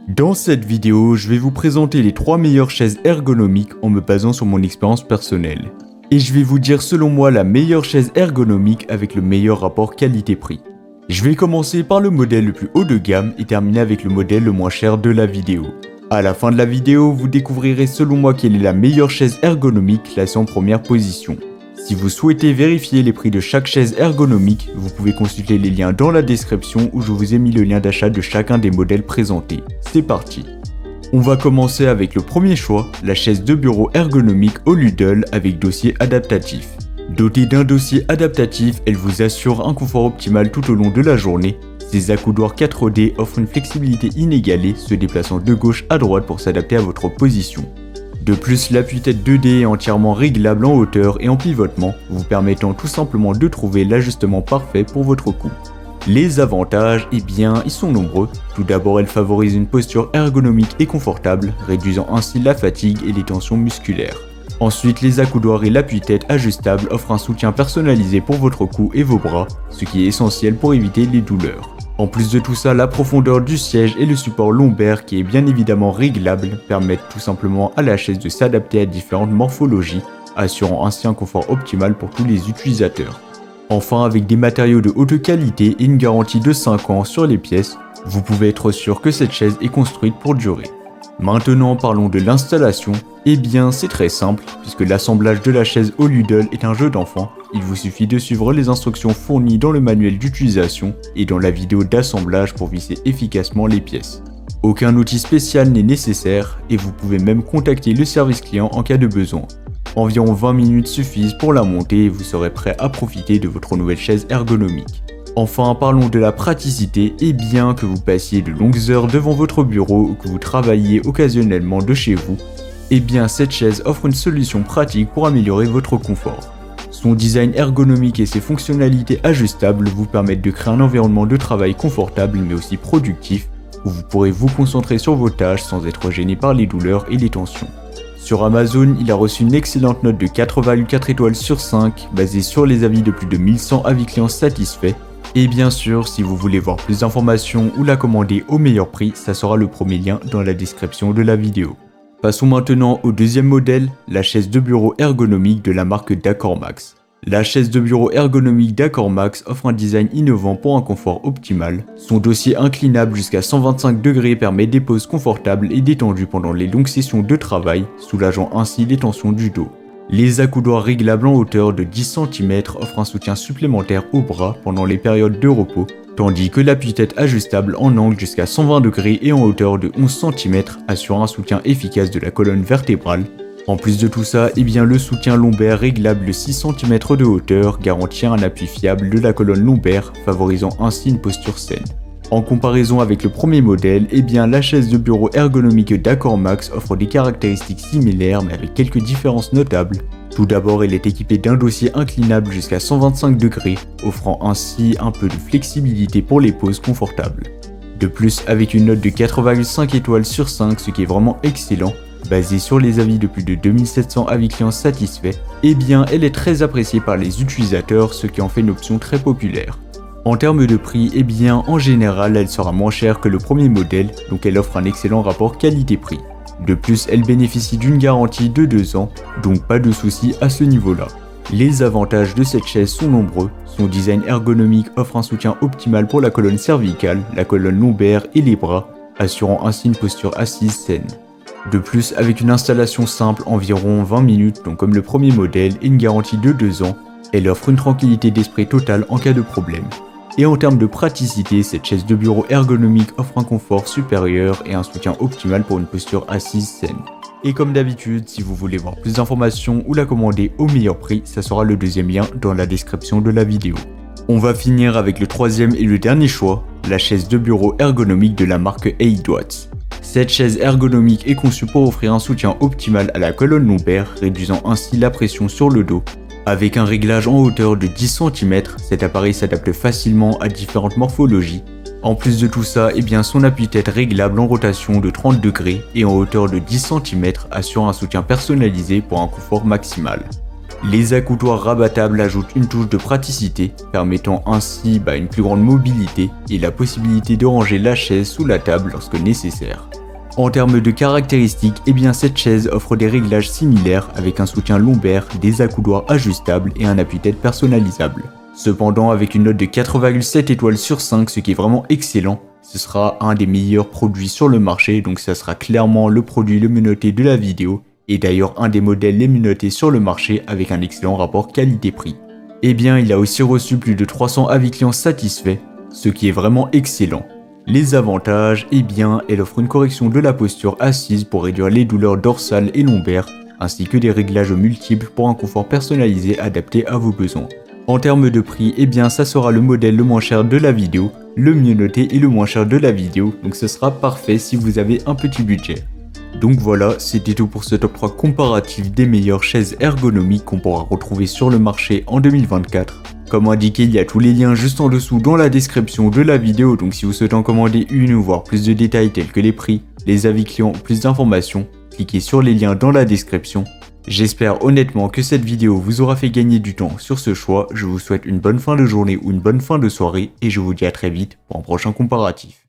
Dans cette vidéo, je vais vous présenter les 3 meilleures chaises ergonomiques en me basant sur mon expérience personnelle. Et je vais vous dire selon moi la meilleure chaise ergonomique avec le meilleur rapport qualité-prix. Je vais commencer par le modèle le plus haut de gamme et terminer avec le modèle le moins cher de la vidéo. À la fin de la vidéo, vous découvrirez selon moi quelle est la meilleure chaise ergonomique classée en première position. Si vous souhaitez vérifier les prix de chaque chaise ergonomique, vous pouvez consulter les liens dans la description où je vous ai mis le lien d'achat de chacun des modèles présentés. C'est parti. On va commencer avec le premier choix, la chaise de bureau ergonomique Lidl avec dossier adaptatif. Dotée d'un dossier adaptatif, elle vous assure un confort optimal tout au long de la journée. Ses accoudoirs 4D offrent une flexibilité inégalée, se déplaçant de gauche à droite pour s'adapter à votre position. De plus, l'appui-tête 2D est entièrement réglable en hauteur et en pivotement, vous permettant tout simplement de trouver l'ajustement parfait pour votre cou. Les avantages, eh bien, ils sont nombreux. Tout d'abord, elle favorise une posture ergonomique et confortable, réduisant ainsi la fatigue et les tensions musculaires. Ensuite, les accoudoirs et l'appui-tête ajustable offrent un soutien personnalisé pour votre cou et vos bras, ce qui est essentiel pour éviter les douleurs. En plus de tout ça, la profondeur du siège et le support lombaire qui est bien évidemment réglable permettent tout simplement à la chaise de s'adapter à différentes morphologies, assurant ainsi un confort optimal pour tous les utilisateurs. Enfin, avec des matériaux de haute qualité et une garantie de 5 ans sur les pièces, vous pouvez être sûr que cette chaise est construite pour durer. Maintenant, parlons de l'installation. Eh bien, c'est très simple, puisque l'assemblage de la chaise Lidl est un jeu d'enfant. Il vous suffit de suivre les instructions fournies dans le manuel d'utilisation et dans la vidéo d'assemblage pour visser efficacement les pièces. Aucun outil spécial n'est nécessaire et vous pouvez même contacter le service client en cas de besoin. Environ 20 minutes suffisent pour la monter et vous serez prêt à profiter de votre nouvelle chaise ergonomique. Enfin, parlons de la praticité, et bien que vous passiez de longues heures devant votre bureau ou que vous travailliez occasionnellement de chez vous, eh bien cette chaise offre une solution pratique pour améliorer votre confort. Son design ergonomique et ses fonctionnalités ajustables vous permettent de créer un environnement de travail confortable mais aussi productif, où vous pourrez vous concentrer sur vos tâches sans être gêné par les douleurs et les tensions. Sur Amazon, il a reçu une excellente note de 4,4 étoiles sur 5, basée sur les avis de plus de 1100 avis clients satisfaits. Et bien sûr, si vous voulez voir plus d'informations ou la commander au meilleur prix, ça sera le premier lien dans la description de la vidéo. Passons maintenant au deuxième modèle, la chaise de bureau ergonomique de la marque Dakormax. La chaise de bureau ergonomique Dakormax offre un design innovant pour un confort optimal. Son dossier inclinable jusqu'à 125 degrés permet des poses confortables et détendues pendant les longues sessions de travail, soulageant ainsi les tensions du dos. Les accoudoirs réglables en hauteur de 10 cm offrent un soutien supplémentaire aux bras pendant les périodes de repos, tandis que l'appui-tête ajustable en angle jusqu'à 120 degrés et en hauteur de 11 cm assure un soutien efficace de la colonne vertébrale. En plus de tout ça, eh bien le soutien lombaire réglable de 6 cm de hauteur garantit un appui fiable de la colonne lombaire, favorisant ainsi une posture saine. En comparaison avec le premier modèle, eh bien la chaise de bureau ergonomique Dakormax offre des caractéristiques similaires mais avec quelques différences notables. Tout d'abord, elle est équipée d'un dossier inclinable jusqu'à 125 degrés, offrant ainsi un peu de flexibilité pour les poses confortables. De plus, avec une note de 4,5 étoiles sur 5, ce qui est vraiment excellent, basée sur les avis de plus de 2700 avis clients satisfaits, eh bien elle est très appréciée par les utilisateurs, ce qui en fait une option très populaire. En termes de prix, eh bien en général elle sera moins chère que le premier modèle, donc elle offre un excellent rapport qualité-prix. De plus, elle bénéficie d'une garantie de 2 ans, donc pas de soucis à ce niveau-là. Les avantages de cette chaise sont nombreux, son design ergonomique offre un soutien optimal pour la colonne cervicale, la colonne lombaire et les bras, assurant ainsi une posture assise saine. De plus, avec une installation simple environ 20 minutes, donc comme le premier modèle, et une garantie de 2 ans, elle offre une tranquillité d'esprit totale en cas de problème. Et en termes de praticité, cette chaise de bureau ergonomique offre un confort supérieur et un soutien optimal pour une posture assise saine. Et comme d'habitude, si vous voulez voir plus d'informations ou la commander au meilleur prix, ça sera le deuxième lien dans la description de la vidéo. On va finir avec le troisième et le dernier choix, la chaise de bureau ergonomique de la marque 8watts. Cette chaise ergonomique est conçue pour offrir un soutien optimal à la colonne lombaire, réduisant ainsi la pression sur le dos. Avec un réglage en hauteur de 10 cm, cet appareil s'adapte facilement à différentes morphologies. En plus de tout ça, eh bien son appui-tête réglable en rotation de 30 degrés et en hauteur de 10 cm assure un soutien personnalisé pour un confort maximal. Les accoutoirs rabattables ajoutent une touche de praticité, permettant ainsi une plus grande mobilité et la possibilité de ranger la chaise sous la table lorsque nécessaire. En termes de caractéristiques, cette chaise offre des réglages similaires avec un soutien lombaire, des accoudoirs ajustables et un appui-tête personnalisable. Cependant, avec une note de 4,7 étoiles sur 5, ce qui est vraiment excellent, ce sera un des meilleurs produits sur le marché, donc ça sera clairement le produit le mieux noté de la vidéo, et d'ailleurs un des modèles les mieux notés sur le marché avec un excellent rapport qualité-prix. Il a aussi reçu plus de 300 avis clients satisfaits, ce qui est vraiment excellent. Les avantages, elle offre une correction de la posture assise pour réduire les douleurs dorsales et lombaires, ainsi que des réglages multiples pour un confort personnalisé adapté à vos besoins. En termes de prix, ça sera le modèle le moins cher de la vidéo, le mieux noté et le moins cher de la vidéo, donc ce sera parfait si vous avez un petit budget. Donc voilà, c'était tout pour ce top 3 comparatif des meilleures chaises ergonomiques qu'on pourra retrouver sur le marché en 2024. Comme indiqué, il y a tous les liens juste en dessous dans la description de la vidéo, donc si vous souhaitez en commander une ou voir plus de détails tels que les prix, les avis clients, plus d'informations, cliquez sur les liens dans la description. J'espère honnêtement que cette vidéo vous aura fait gagner du temps sur ce choix, je vous souhaite une bonne fin de journée ou une bonne fin de soirée et je vous dis à très vite pour un prochain comparatif.